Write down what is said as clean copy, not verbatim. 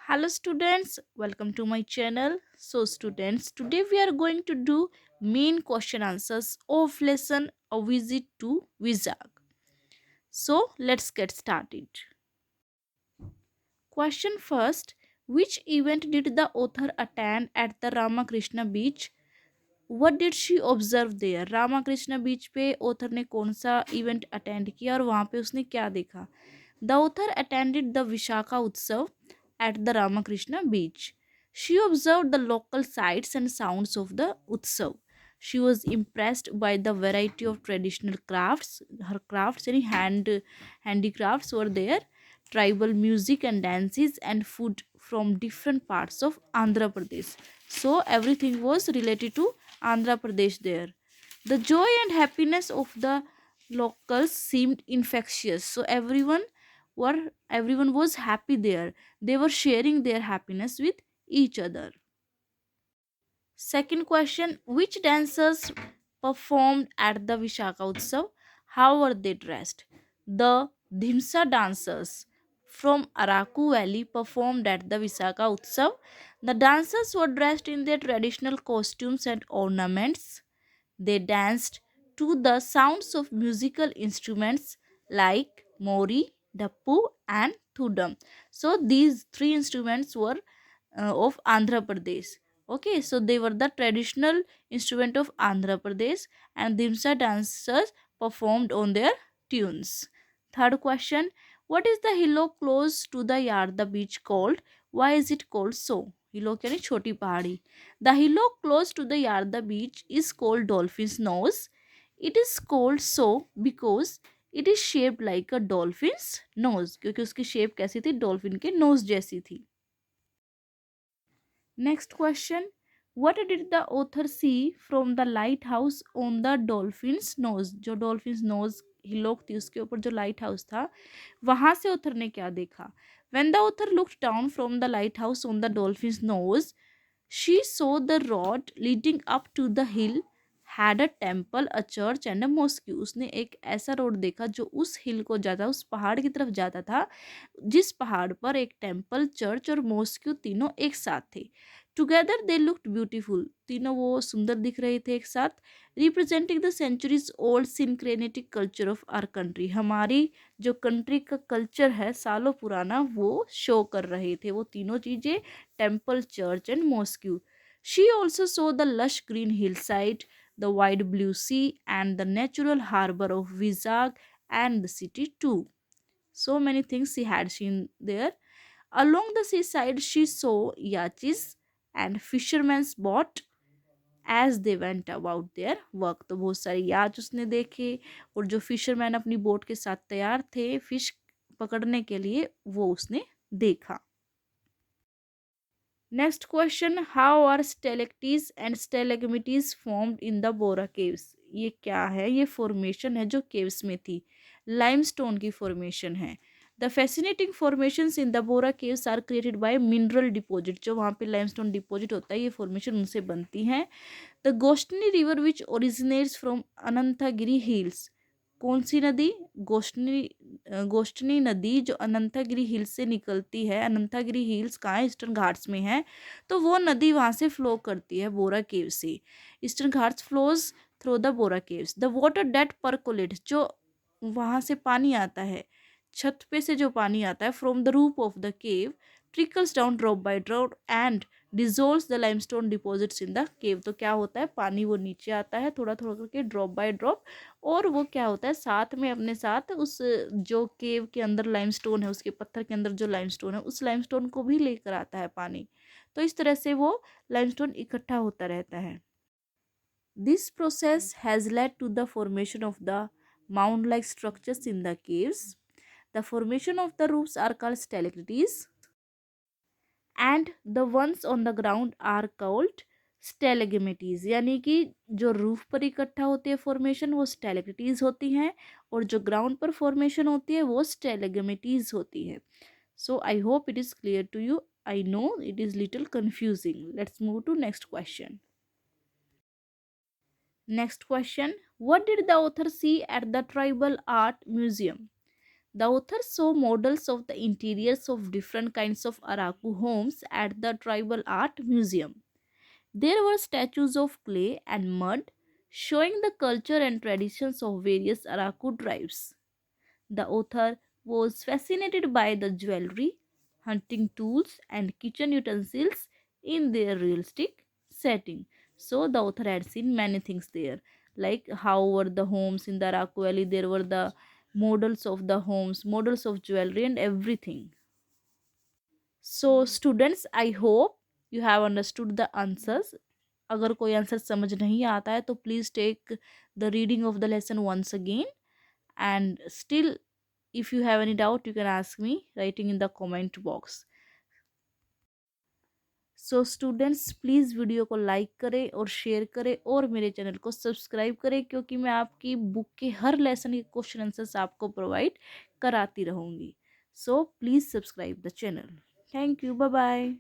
Hello students, welcome to my channel. So students, today we are going to do main question answers of lesson A Visit to Vizag. So let's get started. Question first, which event did the author attend at the Ramakrishna beach? What did she observe there? Ramakrishna बीच पे author ने कौन सा event attend किया और वहाँ पे उसने क्या देखा? The author attended the Vishaka Utsav at the Ramakrishna beach. She observed the local sights and sounds of the Utsav. She was impressed by the variety of traditional crafts. Her crafts, any handicrafts were there, tribal music and dances, and food from different parts of Andhra Pradesh. So everything was related to Andhra Pradesh there. The joy and happiness of the locals seemed infectious. So everyone was happy there. They were sharing their happiness with each other. Second question, which dancers performed at the Vishaka Utsav? How were they dressed? The Dhimsa dancers from Araku Valley performed at the Visakha Utsav. The dancers were dressed in their traditional costumes and ornaments. They danced to the sounds of musical instruments like mori, dappu, and thudam. So these three instruments were of Andhra Pradesh. Okay, so they were the traditional instrument of Andhra Pradesh, and Dimsa dancers performed on their tunes. Third question, what is the hillock close to the Yarda beach called? Why is it called so? Hillock यानी छोटी पहाड़ी. The hillock close to the Yarda beach is called Dolphin's Nose. It is called so because it is shaped like a dolphin's nose. क्योंकि उसकी shape कैसी थी? Dolphin के knows जैसी थी. Next question. What did the author see from the lighthouse on the dolphin's nose? जो dolphin's nose हिलोक थी उसके ऊपर जो लाइट हाउस था वहां से ऑथर ने क्या देखा? When the author looked down from the lighthouse on the dolphin's nose, she saw the road leading up to the hill had a temple, a church and a mosque. उसने एक ऐसा road देखा जो उस हिल को जाता, उस पहाड़ की तरफ जाता था, जिस पहाड़ पर एक टेम्पल, चर्च और मॉस्क्यू तीनों एक साथ थे. Together they looked beautiful. तीनों वो सुंदर दिख रहे थे एक साथ. Representing the centuries old syncretic culture of our country. हमारी जो कंट्री का कल्चर है सालों पुराना वो शो कर रहे थे वो तीनों चीज़ें, temple, church and mosque. She also so the lush Green hill side, the wide blue sea and the natural harbor of Vizag and the city too. So many things she had seen there. Along the seaside, she saw yachts and fishermen's boat as they went about their work. तो बहुत सारे याच उसने देखे और जो fisherman अपनी boat के साथ तैयार थे फिश पकड़ने के लिए वो उसने देखा. Next question, how are stalactites and stalagmites formed in the Borra caves? ये क्या है? ये फॉर्मेशन है जो केव्स में थी. लाइमस्टोन की फॉर्मेशन है. The fascinating formations in the Borra caves are created by mineral deposit. जो वहाँ पे लाइमस्टोन डिपॉजिट होता है ये फॉर्मेशन उनसे बनती हैं. The Gosthani river which originates from Anantagiri hills. कौन सी नदी? गोष्टनी नदी जो अनंतागिरी हिल्स से निकलती है. अनंतागिरी हिल्स कहाँ है? ईस्टर्न घाट्स में है. तो वो नदी वहाँ से फ्लो करती है बोरा केव से. Eastern Ghats flows through the Borra caves. The water that percolates. जो वहाँ से पानी आता है, छत पे से जो पानी आता है, from the roof of the cave trickles down drop by drop and dissolves the limestone deposits in the cave. तो क्या होता है? पानी वो नीचे आता है थोड़ा थोड़ा करके, ड्रॉप बाय ड्रॉप, और वो क्या होता है साथ में अपने साथ उस जो केव के अंदर लाइमस्टोन है, उसके पत्थर के अंदर जो लाइमस्टोन है उस लाइमस्टोन को भी लेकर आता है पानी. तो इस तरह से वो लाइमस्टोन इकट्ठा होता रहता है. This process has led to the formation of the mound like structures in the caves. The formation of the roofs are called stalactites and the ones on the ground are called स्टेलेगमिटीज. यानी कि जो roof पर इकट्ठा होती है formation वो stalagmites होती हैं और जो ग्राउंड पर फॉर्मेशन होती है वो स्टेलेगमिटीज होती है. So I hope it is clear to you. I know it is little confusing. Let's move to next question. Next question, what did the author see at the tribal art museum? The author saw models of the interiors of different kinds of Araku homes at the Tribal Art Museum. There were statues of clay and mud showing the culture and traditions of various Araku tribes. The author was fascinated by the jewelry, hunting tools, and kitchen utensils in their realistic setting. So, the author had seen many things there, like how were the homes in the Araku Valley, there were the models of the homes, models of jewelry, and everything. So, students, I hope you have understood the answers. अगर कोई answer समझ नहीं आता है तो please take the reading of the lesson once again and still if you have any doubt you can ask me writing in the comment box. So students please video को like करें और share करें और मेरे channel को subscribe करें क्योंकि मैं आपकी बुक के हर लेसन के क्वेश्चन आंसर्स आपको प्रोवाइड कराती रहूँगी. So please subscribe the channel. Thank you. Bye bye.